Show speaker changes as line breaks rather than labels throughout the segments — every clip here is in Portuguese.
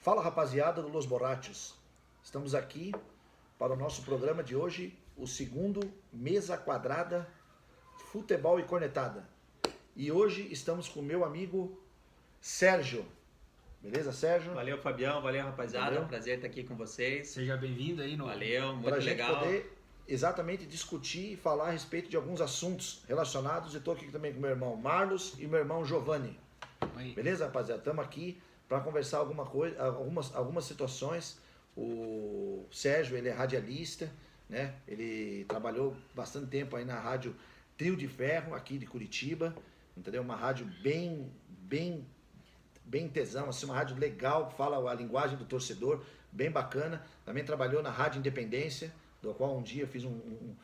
Fala rapaziada do Los Borrachos, estamos aqui para o nosso programa de hoje, o segundo Mesa Quadrada Futebol e Cornetada. E hoje estamos com o meu amigo Sérgio. Beleza, Sérgio?
Valeu, Fabião, valeu, rapaziada.
Valeu.
Prazer estar aqui com vocês.
Seja bem-vindo aí no...
Valeu, muito
Para a gente
legal.
poder exatamente discutir e falar a respeito de alguns assuntos relacionados. Eu estou aqui também com meu irmão Marlos e meu irmão Giovanni.
Aí.
Beleza, rapaziada? Estamos aqui para conversar algumas situações. O Sérgio, ele é radialista, né? Ele trabalhou bastante tempo aí na rádio Trio de Ferro, aqui de Curitiba, entendeu? Uma rádio bem tesão, assim, uma rádio legal, que fala a linguagem do torcedor, bem bacana. Também trabalhou na Rádio Independência, do qual um dia fiz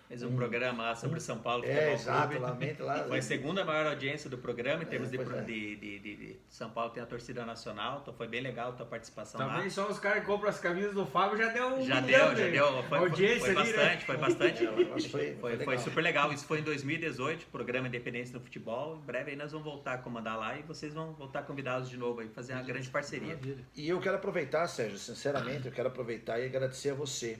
Fez um programa lá sobre São Paulo
É,
Futebol
exato,
Clube.
lá.
Foi a segunda maior audiência do programa em termos
pois é.
de São Paulo, tem a torcida nacional, então foi bem legal a tua participação
Também
lá.
só os caras que compram as camisas do Fábio já deu um
Já
milhão,
deu. Foi
audiência ali,
bastante,
né?
foi bastante.
Eu acho que foi
Foi
legal.
super legal. Isso foi em 2018, programa Independência do Futebol. Em breve aí nós vamos voltar a comandar lá e vocês vão voltar convidados de novo aí, fazer uma grande parceria.
Maravilha.
E eu quero aproveitar, Sérgio, sinceramente, eu quero aproveitar e agradecer a você.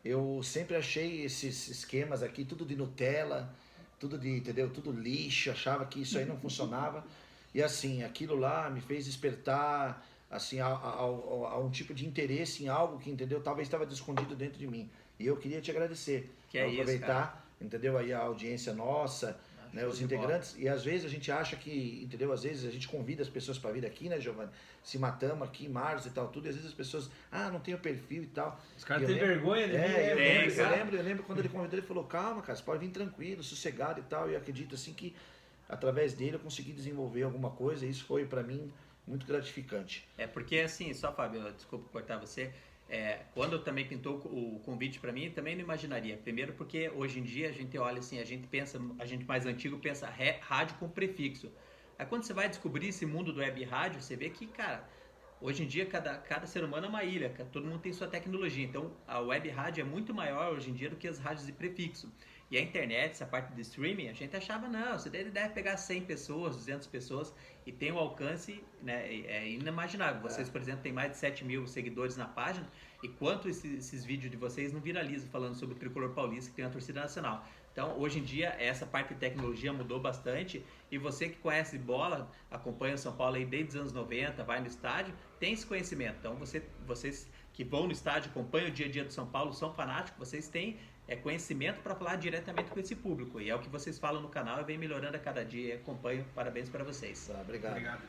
Eu sempre achei esses esquemas aqui, tudo de Nutella, tudo de, entendeu? Tudo lixo, achava que isso aí não funcionava. E assim, aquilo lá me fez despertar, assim, a um tipo de interesse em algo que, entendeu? Talvez estava escondido dentro de mim. E eu queria te agradecer.
Que é isso,
aproveitar, entendeu? Aí a audiência nossa, né, os
show de bola.
integrantes, e às vezes a gente acha que, entendeu? Às vezes a gente convida as pessoas para vir aqui, né, Giovanni? Se matamos aqui, Marlos e tal, tudo, e às vezes as pessoas, não tem o perfil e tal.
Os caras
E eu
têm
lembro-
vergonha de mim,
É,
né?
eu lembro quando ele convidou, ele falou, calma, cara, você pode vir tranquilo, sossegado e tal, e eu acredito assim que através dele eu consegui desenvolver alguma coisa, e isso foi para mim muito gratificante.
É porque assim, só Fábio, desculpa cortar você, quando também pintou o convite para mim, também não imaginaria. Primeiro porque hoje em dia a gente olha assim, a gente mais antigo pensa rádio com prefixo. Aí quando você vai descobrir esse mundo do web rádio, você vê que, cara, hoje em dia cada ser humano é uma ilha, todo mundo tem sua tecnologia. Então a web rádio é muito maior hoje em dia do que as rádios de prefixo. E a internet, essa parte de streaming, a gente achava, não, você deve pegar 100 pessoas, 200 pessoas e tem um alcance, né, inimaginável. Vocês, por exemplo, têm mais de 7 mil seguidores na página e quanto esses vídeos de vocês não viralizam falando sobre o Tricolor Paulista, que tem uma torcida nacional. Então, hoje em dia, essa parte de tecnologia mudou bastante e você que conhece bola, acompanha o São Paulo aí desde os anos 90, vai no estádio, tem esse conhecimento. Então, vocês que vão no estádio, acompanham o dia a dia do São Paulo, são fanáticos, vocês têm conhecimento para falar diretamente com esse público. E é o que vocês falam no canal e vem melhorando a cada dia. Acompanho, parabéns para vocês.
Tá, obrigado.
Obrigado.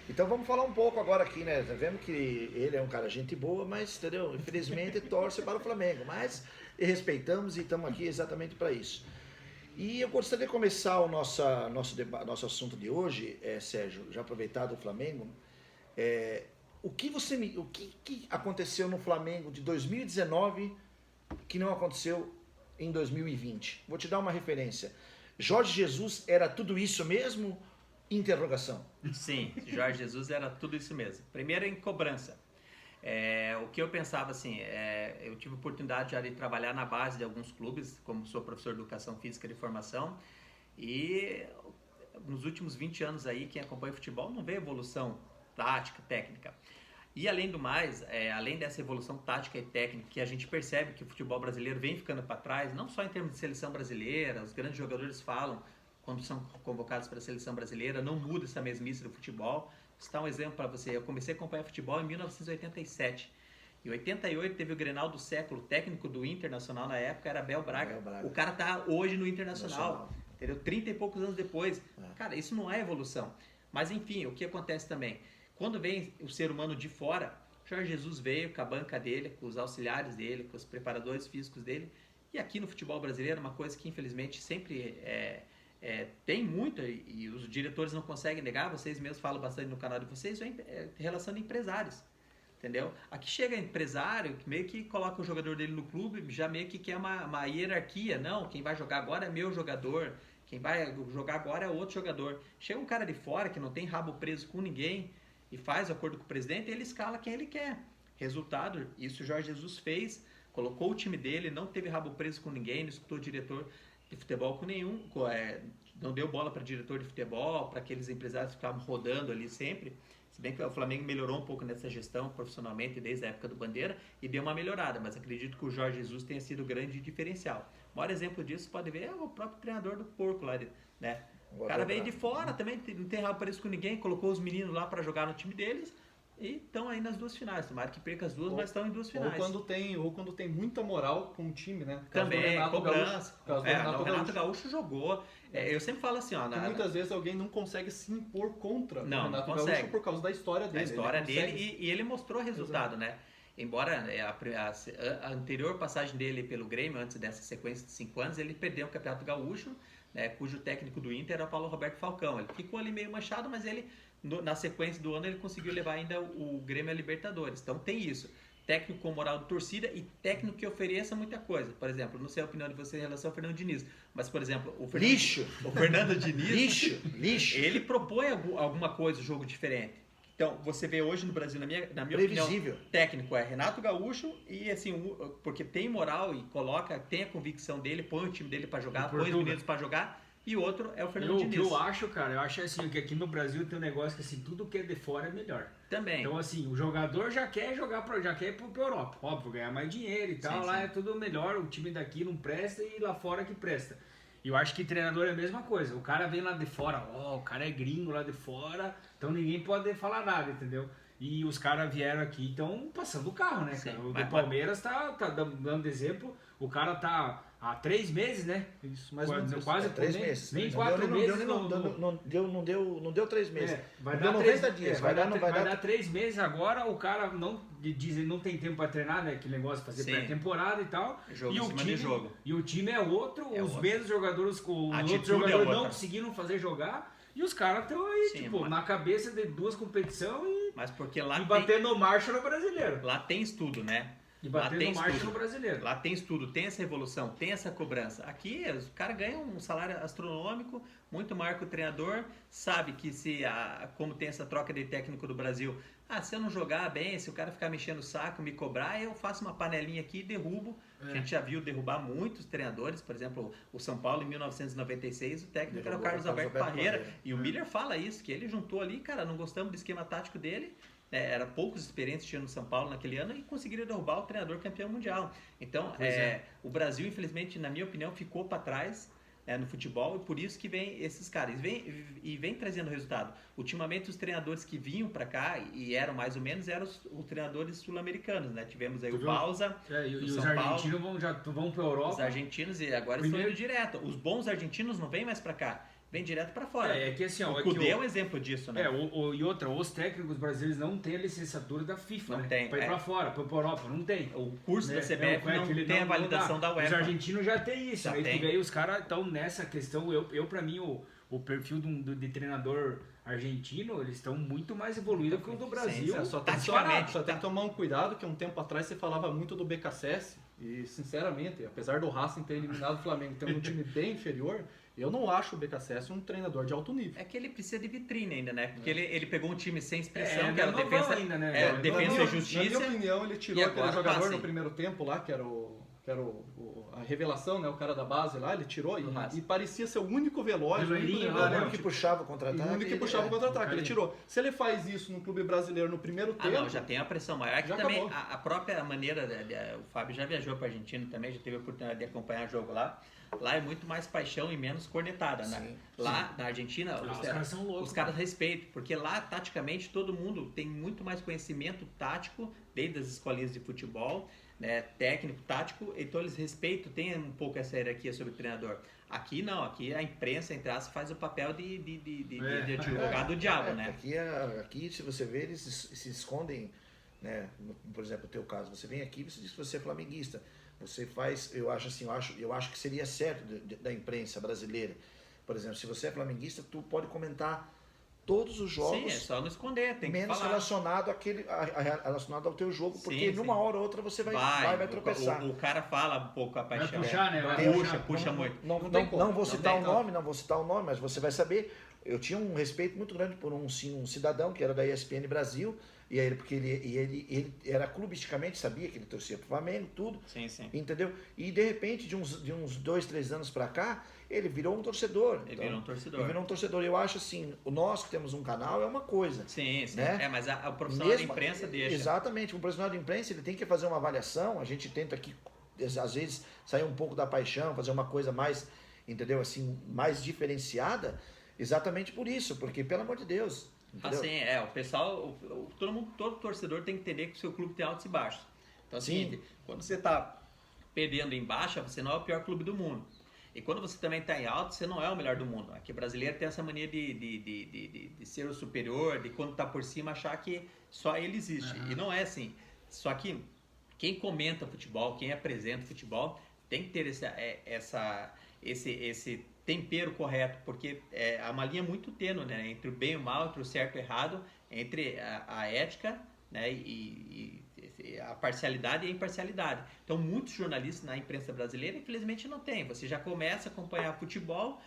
Então vamos falar um pouco agora aqui, né? Tá vendo que ele é um cara gente boa, mas, entendeu? Infelizmente torce para o Flamengo, mas respeitamos e estamos aqui exatamente para isso. E eu gostaria de começar o nosso assunto de hoje, Sérgio, já aproveitar do Flamengo. O que aconteceu no Flamengo de 2019 que não aconteceu em 2020? Vou te dar uma referência. Jorge Jesus era tudo isso mesmo? Interrogação.
Sim, Jorge Jesus era tudo isso mesmo. Primeiro em cobrança. O que eu pensava assim, eu tive a oportunidade já de trabalhar na base de alguns clubes, como sou professor de educação física de formação, e nos últimos 20 anos aí, quem acompanha futebol não vê evolução tática, técnica. E além do mais, além dessa evolução tática e técnica, que a gente percebe que o futebol brasileiro vem ficando para trás, não só em termos de seleção brasileira, os grandes jogadores falam, quando são convocados para a seleção brasileira, não muda essa mesmice do futebol. Vou citar um exemplo para você, eu comecei a acompanhar futebol em 1987. Em 88 teve o Grenal do século, o técnico do Internacional na época era Abel Braga. O cara tá hoje no Internacional, entendeu? 30 e poucos anos depois. Cara, isso não é evolução. Mas enfim, o que acontece também? Quando vem o ser humano de fora, Jorge Jesus veio com a banca dele, com os auxiliares dele, com os preparadores físicos dele. E aqui no futebol brasileiro, uma coisa que infelizmente sempre tem muito, e os diretores não conseguem negar, vocês mesmos falam bastante no canal de vocês, relação de empresários. Entendeu? Aqui chega empresário que meio que coloca o jogador dele no clube, já meio que quer uma hierarquia. Não, quem vai jogar agora é meu jogador, quem vai jogar agora é outro jogador. Chega um cara de fora que não tem rabo preso com ninguém e faz acordo com o presidente, ele escala quem ele quer. Resultado, isso o Jorge Jesus fez, colocou o time dele, não teve rabo preso com ninguém, não escutou diretor de futebol com nenhum, não deu bola para diretor de futebol, para aqueles empresários que ficavam rodando ali sempre. Se bem que o Flamengo melhorou um pouco nessa gestão profissionalmente desde a época do Bandeira e deu uma melhorada, mas acredito que o Jorge Jesus tenha sido o grande diferencial. O maior exemplo disso pode ver é o próprio treinador do Porco lá, né? O cara veio de fora também, não tem rabo preço com ninguém, colocou os meninos lá para jogar no time deles e estão aí nas duas finais. Tomara que perca as duas, mas estão em duas finais.
Ou quando tem muita moral com o time, né?
Também, cobrança.
O
Renato Gaúcho jogou. Eu sempre falo assim, ó.
Muitas vezes alguém não consegue se impor contra o Renato
consegue.
Gaúcho por causa da história dele.
A história dele e ele mostrou resultado, né? Embora a anterior passagem dele pelo Grêmio, antes dessa sequência de 5 anos, ele perdeu o Campeonato Gaúcho, né, cujo técnico do Inter era o Paulo Roberto Falcão. Ele ficou ali meio manchado, mas ele, na sequência do ano, ele conseguiu levar ainda o Grêmio a Libertadores. Então tem isso. Técnico com moral de torcida e técnico que ofereça muita coisa. Por exemplo, não sei a opinião de você em relação ao Fernando Diniz, mas, por exemplo, o Fernando Diniz,
lixo.
ele propõe alguma coisa, um jogo diferente. Então, você vê hoje no Brasil, na minha opinião, técnico é Renato Gaúcho e assim, porque tem moral e tem a convicção dele, põe o time dele para jogar, põe os meninos para jogar, e o outro é o Fernando Diniz.
O que eu acho, cara, eu acho assim, que aqui no Brasil tem um negócio que assim, tudo que é de fora é melhor.
Também.
Então assim, o jogador já quer ir pra Europa, óbvio, ganhar mais dinheiro e tal, lá é tudo melhor, o time daqui não presta e lá fora que presta. E eu acho que treinador é a mesma coisa. O cara vem lá de fora, o cara é gringo lá de fora, então ninguém pode falar nada, entendeu? E os caras vieram aqui, estão passando o carro, né, cara? O do Palmeiras tá dando exemplo, o cara tá há 3 meses, né?
Isso, mais ou menos.
Quase
3 meses.
Nem 4 meses.
Não deu 3 meses.
Vai
deu
dar
90 dias.
Vai dar 3 meses agora, o cara não tem tempo para treinar, né? Aquele negócio de fazer pré-temporada e tal. E o time é outro, os mesmos jogadores, os outros jogadores não conseguiram fazer jogar. E os caras estão aí, na cabeça de 2 competições e batendo marcha no brasileiro.
Lá tem estudo, né?
E batendo marcha no brasileiro.
Lá tem estudo, tem essa evolução, tem essa cobrança. Aqui os caras ganham um salário astronômico, muito maior que o treinador, sabe que como tem essa troca de técnico do Brasil, se eu não jogar bem, se o cara ficar mexendo o saco, me cobrar, eu faço uma panelinha aqui e derrubo. A gente já viu derrubar muitos treinadores, por exemplo, o São Paulo em 1996, o técnico era o Carlos Alberto Parreira, e o Miller fala isso, que ele juntou ali, cara, não gostamos do esquema tático dele, era poucos experientes tinha no São Paulo naquele ano e conseguiram derrubar o treinador campeão mundial. Então, o Brasil, infelizmente, na minha opinião, ficou para trás no futebol e por isso que vem esses caras. E vem trazendo resultado. Ultimamente, os treinadores que vinham para cá e eram mais ou menos, eram os treinadores sul-americanos, né? Tivemos aí o Bausa,
e os argentinos vão para a Europa.
Os argentinos e agora estão indo direto. Os bons argentinos não vêm mais para cá. Vem direto para fora.
Que assim,
o Cudê é um exemplo disso, né?
E outra, os técnicos brasileiros não têm a licenciatura da FIFA,
não
né?
tem.
Para ir para fora, para a Europa, não tem.
O curso da CBF não tem a validação da UEFA.
Os argentinos já tem isso, né? E aí os caras estão nessa questão, para mim, o perfil de treinador argentino, eles estão muito mais evoluídos que o do Brasil.
Sim, só tem que tomar um cuidado, que um tempo atrás você falava muito do BKSS, e sinceramente, apesar do Racing ter eliminado o Flamengo, tendo um time bem inferior, eu não acho o BKSS um treinador de alto nível.
É que ele precisa de vitrine ainda, né? Porque ele pegou um time sem expressão, que era defesa,
ainda, né?
Defesa e Justiça.
Na minha opinião, ele tirou aquele jogador no primeiro tempo lá, que era a revelação, né? O cara da base lá, ele tirou e parecia ser o único veloz,
o único que puxava o contra-ataque.
O único que puxava o contra-ataque, ele tirou. Se ele faz isso no clube brasileiro no primeiro tempo...
não, já tem a pressão maior. É que também a própria maneira, o Fábio já viajou para a Argentina também, já teve a oportunidade de acompanhar o jogo lá. Lá é muito mais paixão e menos cornetada, né? Lá na Argentina, os caras respeitam, porque lá, taticamente, todo mundo tem muito mais conhecimento tático, desde as escolinhas de futebol, né? Técnico, tático, então eles respeitam, tem um pouco essa hierarquia sobre o treinador. Aqui não, aqui a imprensa, entre aspas, faz o papel de advogado do diabo, né?
Aqui, se você ver, eles se escondem, né? Por exemplo, no teu caso, você vem aqui e você diz que você é flamenguista. Você faz, eu acho que seria certo da imprensa brasileira. Por exemplo, se você é flamenguista, tu pode comentar todos os jogos.
Sim, é só não esconder, tem
menos
que falar.
relacionado ao teu jogo, porque
sim.
numa hora ou outra você vai tropeçar.
O cara fala um pouco a paixão.
Vai puxar, né?
Puxa muito.
Não vou citar o nome, mas você vai saber. Eu tinha um respeito muito grande por um cidadão que era da ESPN Brasil, e aí, porque ele era clubisticamente, sabia que ele torcia pro Flamengo, tudo.
Sim.
Entendeu? E de repente, de uns 2, 3 anos pra cá, ele virou um torcedor.
Ele virou um torcedor.
Ele virou um torcedor. Eu acho assim, nós que temos um canal é uma coisa.
Sim, sim.
Né?
Mas o profissional da imprensa deixa.
Exatamente. O profissional da imprensa ele tem que fazer uma avaliação. A gente tenta aqui, às vezes, sair um pouco da paixão, fazer uma coisa mais, entendeu? Assim, mais diferenciada, exatamente por isso. Porque, pelo amor de Deus... Entendeu?
Assim, o pessoal, todo torcedor tem que entender que o seu clube tem altos e baixos. Então, assim, quando você está perdendo em baixa, você não é o pior clube do mundo. E quando você também está em alto, você não é o melhor do mundo. Aqui o brasileiro tem essa mania de ser o superior, de quando está por cima achar que só ele existe. E não é assim. Só que quem comenta futebol, quem apresenta futebol, tem que ter esse tempero correto, porque é uma linha muito tênue, né, entre o bem e o mal, entre o certo e o errado, entre a ética, né, e a parcialidade e a imparcialidade. Então, muitos jornalistas na imprensa brasileira, infelizmente, não tem. Você já começa a acompanhar futebol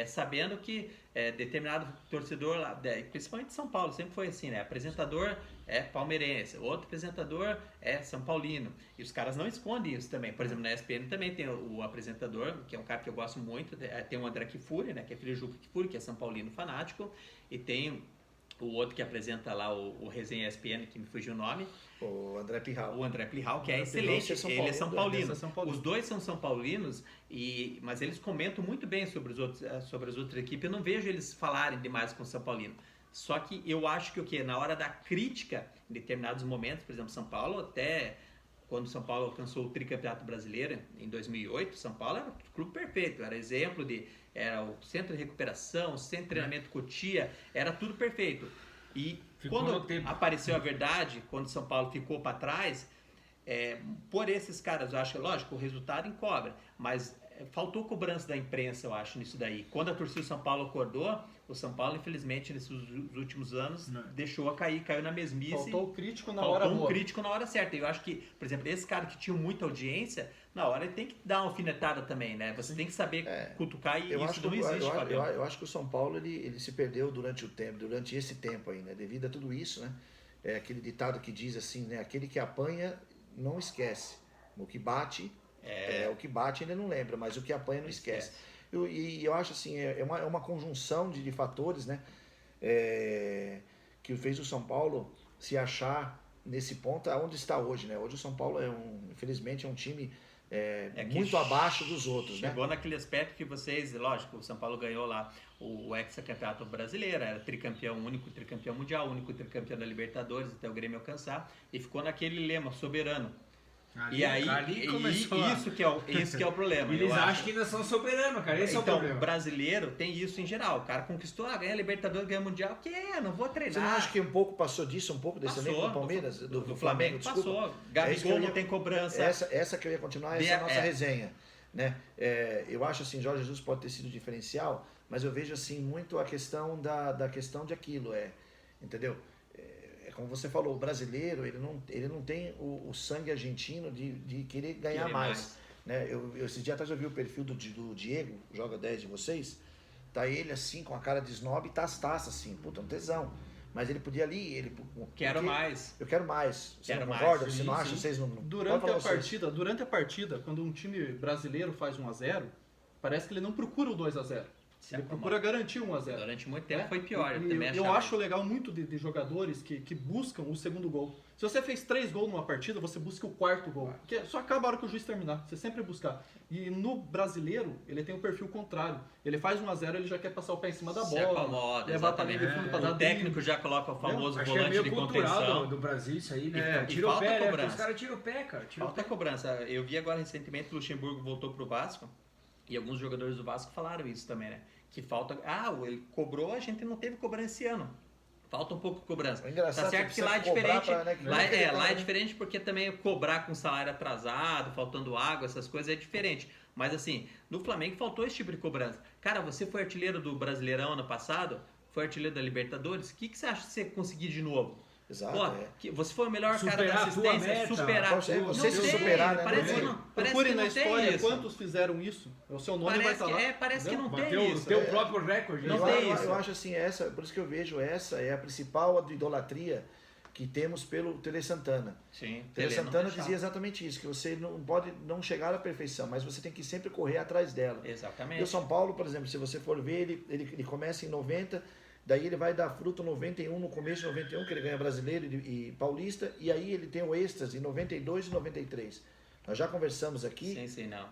sabendo que determinado torcedor, lá, principalmente de São Paulo, sempre foi assim, né? Apresentador é palmeirense, outro apresentador é São Paulino. E os caras não escondem isso também. Por exemplo, na ESPN também tem o apresentador, que é um cara que eu gosto muito, tem o André Kifuri, né? Que é filho de Juca Kifuri, que é São Paulino fanático, e tem o outro que apresenta lá o Resenha ESPN, que me fugiu o nome.
O André Pirral.
O André Pirral, que é excelente. Ele é São Paulino. Os dois são São Paulinos, mas eles comentam muito bem sobre as outras equipes. Eu não vejo eles falarem demais com o São Paulino. Só que eu acho que na hora da crítica, em determinados momentos, por exemplo, São Paulo, até quando São Paulo alcançou o tricampeonato brasileiro em 2008, São Paulo era o clube perfeito, era exemplo era o centro de recuperação, centro de treinamento Cotia, era tudo perfeito. E quando apareceu a verdade, quando São Paulo ficou para trás, por esses caras, eu acho, lógico, o resultado encobre, mas faltou cobrança da imprensa, eu acho, nisso daí. Quando a torcida do São Paulo acordou, o São Paulo, infelizmente, nesses últimos anos, deixou a cair, caiu na mesmice.
Faltou o crítico na hora boa.
Faltou um crítico na hora certa. Eu acho que, por exemplo, esse cara que tinha muita audiência, na hora ele tem que dar uma alfinetada também, né? Você tem que saber cutucar e isso não existe.
Eu acho que o São Paulo ele se perdeu durante esse tempo aí, né? Devido a tudo isso, né? É aquele ditado que diz assim, né? Aquele que apanha não esquece. O que bate, o que bate ainda não lembra, mas o que apanha não esquece. E eu acho assim, é uma conjunção de fatores, né? Que fez o São Paulo se achar nesse ponto aonde está hoje, né? Hoje o São Paulo infelizmente é um time muito abaixo dos outros, né?
Chegou naquele aspecto que vocês, lógico, o São Paulo ganhou lá o hexacampeonato brasileiro, era tricampeão, único tricampeão mundial, único tricampeão da Libertadores até o Grêmio alcançar, e ficou naquele lema, soberano. Ali começou isso que é o problema.
Eles acham que ainda são soberanos, cara. Esse é o problema.
Então, o brasileiro tem isso em geral. O cara conquistou, ganha Libertadores, ganha Mundial. Não vou treinar.
Você não acha que um pouco passou disso, um pouco desse elenco do Palmeiras? Do Flamengo, desculpa.
Passou. Gabigol não tem cobrança.
Essa que eu ia continuar, essa é a nossa resenha. Né? Eu acho assim, Jorge Jesus pode ter sido diferencial, mas eu vejo assim muito a questão da questão de aquilo. Entendeu? Como você falou, o brasileiro ele não tem o sangue argentino de querer ganhar mais. Né? Esse dia atrás eu vi o perfil do Diego, joga 10 de vocês, tá ele assim com a cara de snob e taça assim, puta, um tesão. Mas ele podia ali,
quero mais.
Eu quero mais. Você
quero
não concorda?
mais.
Você não acha? Vocês não.
Durante a partida, quando um time brasileiro faz 1-0, parece que ele não procura o 2-0. Ele procura garantir 1-0.
Durante muito tempo foi pior.
Eu acho legal muito de jogadores que buscam o segundo gol. Se você fez 3 gols numa partida, você busca o 4º gol. Porque só acaba a hora que o juiz terminar. Você sempre buscar. E no brasileiro, ele tem o perfil contrário. Ele faz 1-0, ele já quer passar o pé em cima da bola.
Se acomoda,
levar pra linha de fundo pra dar
o técnico já coloca o famoso volante de contenção.
Do Brasil isso aí, né? Tira o pé, né? Os caras tiram o pé, cara.
Falta cobrança. Eu vi agora recentemente o Luxemburgo voltou pro Vasco. E alguns jogadores do Vasco falaram isso também, né? Que falta... ele cobrou, a gente não teve cobrança esse ano. Falta um pouco de cobrança. Tá certo que lá é diferente. Lá é diferente porque também cobrar com salário atrasado, faltando água, essas coisas é diferente. Mas assim, no Flamengo faltou esse tipo de cobrança. Cara, você foi artilheiro do Brasileirão ano passado, foi artilheiro da Libertadores, o que você acha que você conseguir de novo?
Exato.
Você foi o melhor cara da assistência, superar.
Você se superar, né?
Procure na história quantos fizeram isso. O seu nome vai estar lá.
Parece que não tem isso.
O teu próprio recorde.
Eu acho assim, por isso que eu vejo essa é a principal idolatria que temos pelo Tele Santana.
Sim,
O Tele Santana dizia exatamente isso, que você não pode não chegar à perfeição, mas você tem que sempre correr atrás dela.
Exatamente.
E o São Paulo, por exemplo, se você for ver, ele começa em 90, daí ele vai dar fruto 91, no começo de 91, que ele ganha brasileiro e paulista, e aí ele tem o êxtase em 92 e 93. Nós já conversamos aqui.
Sim, não.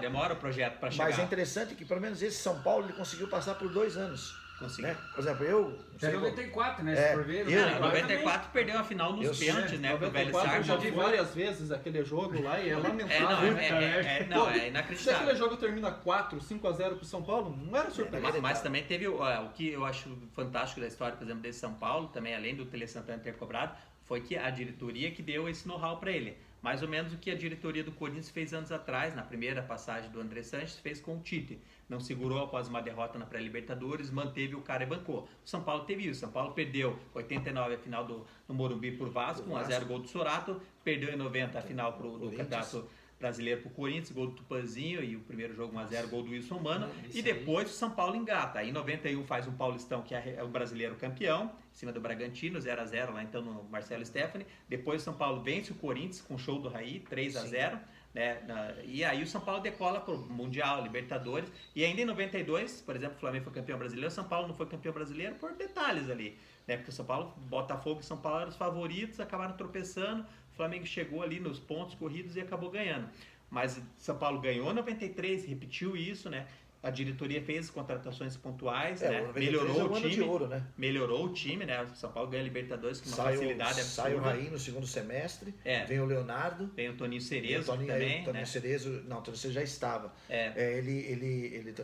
Demora o projeto para chegar.
Mas é interessante que pelo menos esse São Paulo ele conseguiu passar por 2 anos.
Conseguiu.
Né? Por exemplo, eu...
Até 94, né? Se for ver.
Em 94 perdeu a final nos pênaltis, né? Pro Velho Sarco.
Eu já vi várias vezes aquele jogo lá e é lamentável.
É inacreditável.
Se aquele jogo termina 5-0 pro São Paulo, não era surpresa.
Mas também teve o que eu acho fantástico da história, por exemplo, desse São Paulo, também além do Tele Santana ter cobrado, foi que a diretoria que deu esse know-how para ele. Mais ou menos o que a diretoria do Corinthians fez anos atrás, na primeira passagem do André Sanches, fez com o Tite. Não segurou após uma derrota na pré-Libertadores, manteve o cara e bancou. O São Paulo teve isso. O São Paulo perdeu 89 a final no Morumbi por Vasco, 1-0 gol do Sorato. Perdeu em 90 a final do Campeonato Brasileiro pro Corinthians, gol do Tupanzinho e o primeiro jogo 1-0, gol do Wilson Mano. E depois o São Paulo engata. Aí em 91 faz um Paulistão, que é o brasileiro campeão, em cima do Bragantino, 0-0 lá então no Marcelo Stefani. Depois o São Paulo vence o Corinthians com show do Raí, 3-0. Né? E aí o São Paulo decola para o Mundial, Libertadores. E ainda em 92, por exemplo, o Flamengo foi campeão brasileiro, o São Paulo não foi campeão brasileiro por detalhes ali. Né? Porque o São Paulo, Botafogo e São Paulo eram os favoritos, acabaram tropeçando. O Flamengo chegou ali nos pontos corridos e acabou ganhando. Mas São Paulo ganhou em 93, repetiu isso, né? A diretoria fez contratações pontuais, né? Melhorou o time. De ouro, né? Melhorou o time, né? O São Paulo ganha a Libertadores com uma facilidade absurda. Sai o Raí
no segundo semestre, vem o Leonardo.
Vem o Toninho Cerezo também.
O Toninho Cerezo, não, o Toninho Cerezo já estava. Ele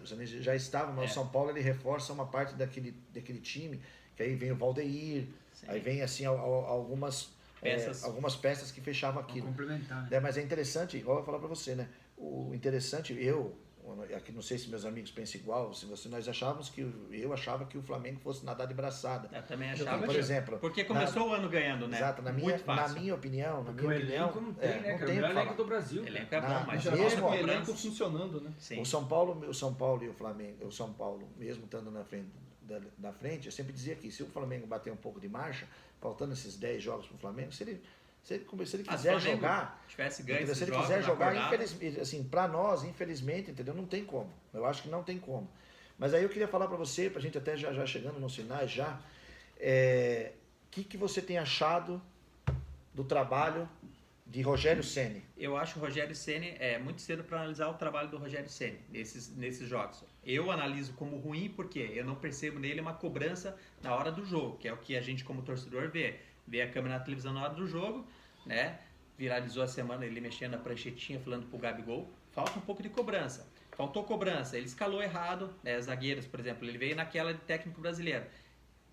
já estava, mas o São Paulo ele reforça uma parte daquele time, que aí vem o Valdeir, aí vem assim algumas peças que fechavam aquilo.
Complementar, né?
Mas é interessante, igual eu vou falar para você, né? O interessante, aqui não sei se meus amigos pensam igual, nós achávamos eu achava que o Flamengo fosse nadar de braçada.
Eu também achava.
Por exemplo,
porque começou o ano ganhando, né?
Exato, na minha opinião,
não tem, né? Não tem o elenco do Brasil.
Elenco é bom, mas
mesmo o elenco funcionando, né?
Sim. O São Paulo e o Flamengo, o São Paulo, mesmo estando na frente, eu sempre dizia que se o Flamengo bater um pouco de marcha, faltando esses 10 jogos pro Flamengo, se ele quiser jogar,
se
ele quiser jogar, assim, para nós, infelizmente, entendeu? Não tem como. Eu acho que não tem como. Mas aí eu queria falar para você, pra gente até já chegando nos finais que você tem achado do trabalho de Rogério Ceni?
Eu acho o Rogério Ceni muito cedo para analisar o trabalho do Rogério Ceni nesses jogos. Eu analiso como ruim porque eu não percebo nele uma cobrança na hora do jogo, que é o que a gente como torcedor vê a câmera na televisão na hora do jogo, né? Viralizou a semana ele mexendo na pranchetinha falando pro Gabigol. Falta um pouco de cobrança. Faltou cobrança. Ele escalou errado, né? Zagueiros, por exemplo. Ele veio naquela de técnico brasileiro.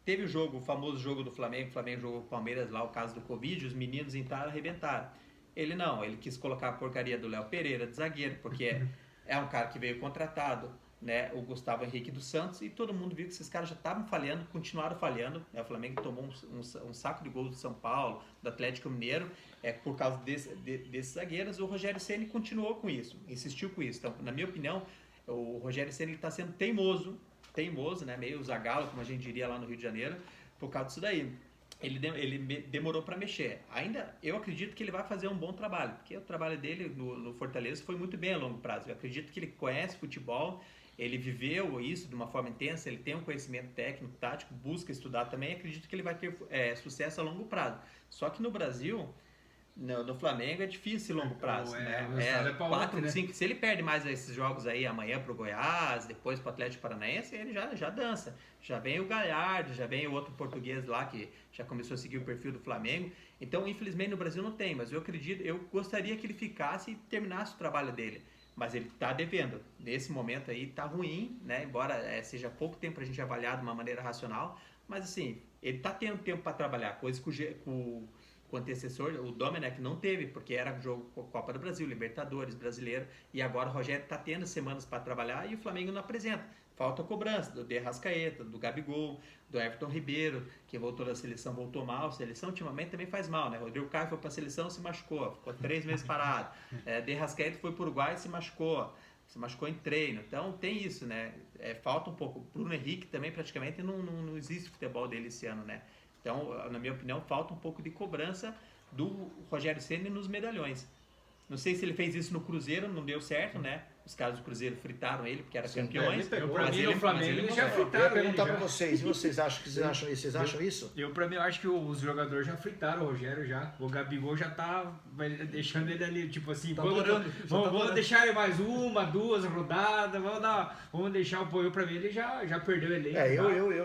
Teve o famoso jogo do Flamengo. O Flamengo jogou com o Palmeiras lá, o caso do Covid. Os meninos entraram e arrebentaram. Ele não. Ele quis colocar a porcaria do Léo Pereira de zagueiro, porque é um cara que veio contratado, né, o Gustavo Henrique dos Santos, e todo mundo viu que esses caras já estavam falhando, continuaram falhando, né? O Flamengo tomou um saco de gols do São Paulo, do Atlético Mineiro, por causa desses zagueiros. O Rogério Ceni continuou com isso, insistiu com isso. Então, na minha opinião, o Rogério Ceni está sendo teimoso, né, meio zagalo, como a gente diria lá no Rio de Janeiro, por causa disso daí. Ele demorou para mexer. Ainda eu acredito que ele vai fazer um bom trabalho, porque o trabalho dele no Fortaleza foi muito bem a longo prazo. Eu acredito que ele conhece futebol, ele viveu isso de uma forma intensa, ele tem um conhecimento técnico, tático, busca estudar também. Acredito que ele vai ter sucesso a longo prazo. Só que no Brasil, no Flamengo, é difícil longo prazo. Né? 4, 5. Se ele perde mais esses jogos aí amanhã pro Goiás, depois pro Atlético Paranaense, ele já dança. Já vem o Galhardo, já vem o outro português lá que já começou a seguir o perfil do Flamengo. Então, infelizmente, no Brasil não tem, mas eu gostaria que ele ficasse e terminasse o trabalho dele. Mas ele está devendo. Nesse momento aí está ruim, né? Embora seja pouco tempo para a gente avaliar de uma maneira racional, mas assim, ele está tendo tempo para trabalhar, coisa que o antecessor, o Domenech, não teve, porque era jogo Copa do Brasil, Libertadores, Brasileiro, e agora o Rogério está tendo semanas para trabalhar e o Flamengo não apresenta. Falta cobrança do De Arrascaeta, do Gabigol, do Everton Ribeiro, que voltou da seleção, voltou mal. A seleção ultimamente também faz mal, né? Rodrigo Caio foi para a seleção, se machucou, ficou 3 meses parado. De Arrascaeta foi para o Uruguai e se machucou em treino. Então tem isso, né? Falta um pouco. Bruno Henrique também praticamente não existe futebol dele esse ano, né? Então, na minha opinião, falta um pouco de cobrança do Rogério Ceni nos medalhões. Não sei se ele fez isso no Cruzeiro, não deu certo, né? Os caras do Cruzeiro fritaram ele porque eram campeões.
Pra mim, no Flamengo, eles já
Eu ia
fritaram ele.
perguntar
Já.
pra vocês, e vocês acham isso? Vocês acham isso?
Pra mim, eu acho que os jogadores já fritaram o Rogério já. O Gabigol já tá deixando ele ali, tipo assim,
Tá
vamos
adorando, já tá
vamos
adorando.
deixar ele mais uma, 2 rodadas, vamos deixar o apoio pra mim, ele já perdeu ele.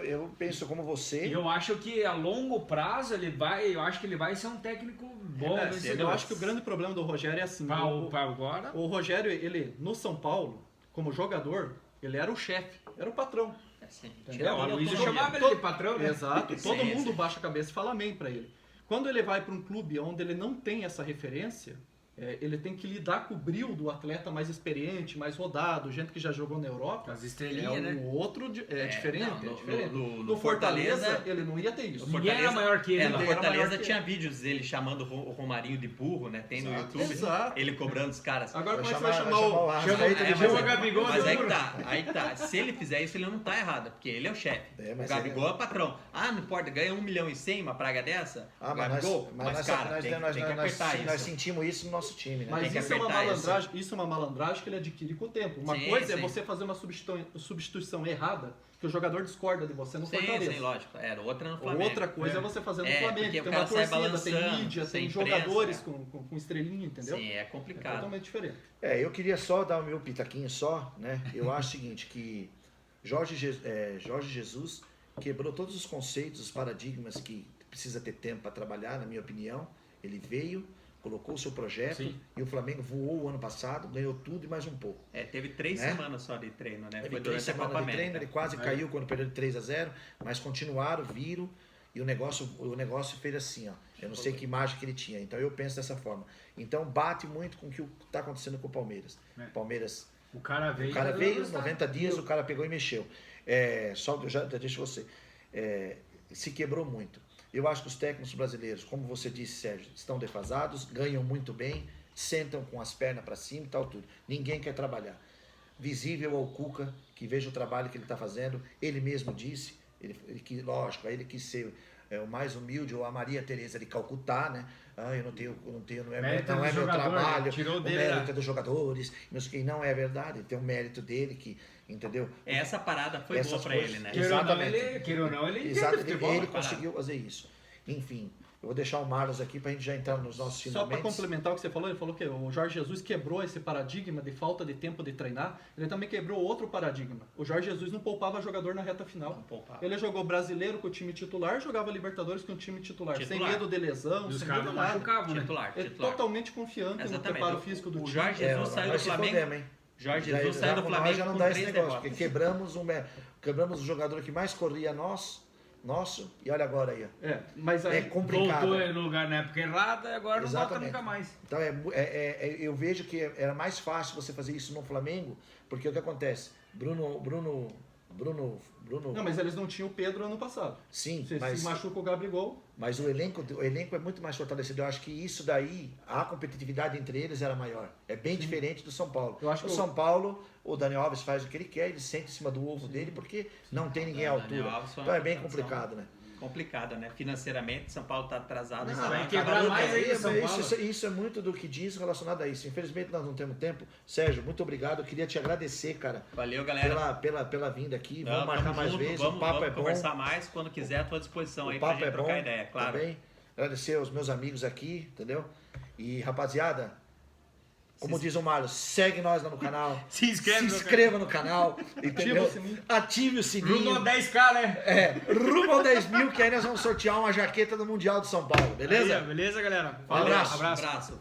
Eu penso como você.
E eu acho que a longo prazo eu acho que ele vai ser um técnico bom, vencedor.
Eu acho que o grande problema do Rogério é assim.
Pra agora.
O Rogério, ele no São Paulo, como jogador, ele era o chefe, era o patrão.
Assim,
Entendeu?
O Luiz
autonomia.
chamava ele de patrão, né?
Exato,
Sim,
todo
sim.
mundo baixa a cabeça e fala amém pra ele. Quando ele vai para um clube onde ele não tem essa referência, ele tem que lidar com o brilho do atleta mais experiente, mais rodado, gente que já jogou na Europa.
As estrelinhas, né?
Diferente.
não,
é diferente.
no
Fortaleza, ele não ia ter isso.
Ninguém era maior que ele.
No
né?
Fortaleza tinha vídeos dele chamando o Romarinho de burro, né? Tem no YouTube,
Exato.
ele cobrando os caras.
Agora como é que
Vai
você vai
chamar
chamar o...
Arrascaeta de
chama
burro.
o Gabigol
Mas
de
aí
burro.
que tá. Se ele fizer isso, ele não tá errado, porque ele é o chefe.
É,
O
mas
Gabigol é patrão. Não importa, ganha 1,1 milhão uma praga dessa?
Ah,
o
mas
Gabigol,
nós
cara, tem que apertar
nós
isso.
sentimos isso no nosso time, né?
Mas
Tem que
isso é uma
apertar
malandragem, isso é uma malandragem que ele adquire com o tempo. Uma
Sim,
coisa é
sim.
você fazer uma substituição errada, que o jogador discorda de você no Fortaleza.
Sim, lógico. Era outra no Flamengo.
Outra coisa é você fazer no Flamengo,
porque
tem
o
uma
cara sai
torcida, tem
balançando,
mídia,
tem
tem
imprensa,
jogadores
né?
com estrelinha, entendeu?
Sim, é
É
complicado.
totalmente diferente.
Eu queria só dar o meu pitaquinho só, né? Eu acho o seguinte, que Jorge Jesus quebrou todos os conceitos, os paradigmas que precisa ter tempo para trabalhar, na minha opinião. Ele veio, colocou o seu projeto
Sim.
e o Flamengo voou o ano passado, ganhou tudo e mais um pouco.
Teve 3
Né?
semanas só de treino, né?
Teve
Foi
3
durante a
semanas
Copa
de treino,
América.
ele quase caiu quando perdeu de 3-0, mas continuaram, viram, e o negócio fez assim, ó. Eu não sei que imagem que ele tinha, então eu penso dessa forma. Então bate muito com o que está acontecendo com o Palmeiras. Palmeiras,
O cara veio.
o cara veio, 90 dias, o cara pegou e mexeu. Já deixa você. Se quebrou muito. Eu acho que os técnicos brasileiros, como você disse, Sérgio, estão defasados, ganham muito bem, sentam com as pernas para cima e tal, tudo. Ninguém quer trabalhar. Visível ao Cuca, que veja o trabalho que ele está fazendo, ele mesmo disse, lógico, ele quis ser o mais humilde, ou a Maria Tereza de Calcutá, né? Eu não tenho, não é
Mérito
meu
do jogador,
trabalho,
né? Tirou
o
dele,
mérito
né?
é dos jogadores, e não é verdade, tem um mérito dele que, entendeu?
Essa parada foi boa
Essas
pra
coisas.
ele, né?
Queira ou não,
ele entende
Exato,
futebol.
ele conseguiu fazer isso. Enfim, eu vou deixar o Marlos aqui para a gente já entrar nos nossos
Só para
finalmente.
complementar o que você falou, ele falou que o Jorge Jesus quebrou esse paradigma de falta de tempo de treinar, ele também quebrou outro paradigma. O Jorge Jesus não poupava jogador na reta final.
Não poupava.
Ele jogou brasileiro com o time titular, jogava Libertadores com o time titular. Sem
Titular.
medo de lesão,
E os
sem
caras
medo
não
de nada.
machucavam, né?
Titular.
É totalmente confiante no
Exatamente.
preparo físico do
O
time.
Jorge Jesus saiu do
nós se
Flamengo.
fodemos, hein?
Jorge Jesus saiu do
com
Flamengo
nós já não
com
dá esse
3
negócio,
derrotas.
porque quebramos o jogador que mais corria nosso, e olha agora aí, ó.
Mas aí,
É complicado.
Voltou no lugar na época errada e agora não volta
Exatamente.
nunca mais.
Então eu vejo que era mais fácil você fazer isso no Flamengo, porque o que acontece? Bruno,
Não, mas eles não tinham o Pedro ano passado.
sim,
Se
mas
machuca o Gabigol.
Mas o elenco é muito mais fortalecido. Eu acho que isso daí, a competitividade entre eles era maior. É bem diferente do São Paulo.
Eu acho
o
que
São Paulo, o Daniel Alves faz o que ele quer, ele sente em cima do ovo dele, porque não tem ninguém à
O Daniel
altura.
Alves foi
Então
uma
é bem
contratação
complicado, né?
Complicada, né? Financeiramente, São Paulo tá atrasado.
Não,
sabe?
vai
Acaba
quebrar
no
mais
tempo.
aí, São Paulo.
Isso é muito do que diz relacionado a isso. Infelizmente nós não temos tempo. Sérgio, muito obrigado. Eu queria te agradecer, cara,
Valeu, galera.
pela vinda aqui.
Não,
Vamos marcar
tamo
mais
junto,
vezes.
Vamos,
o papo
vamos
é bom.
conversar mais quando quiser, à tua disposição aí
O
pra
papo
gente
é bom.
trocar ideia, claro.
Também. Agradecer aos meus amigos aqui, entendeu? E rapaziada, como diz o Marlos, segue nós lá no canal.
Se inscreve no
inscreva no canal. Entendeu?
o sininho.
Ative o sininho.
Rumo a 10k, né?
Rumo ao 10 mil, que aí nós vamos sortear uma jaqueta do Mundial de São Paulo, beleza?
Aí, ó, beleza, galera?
Um abraço.
Abraço.
Abraço.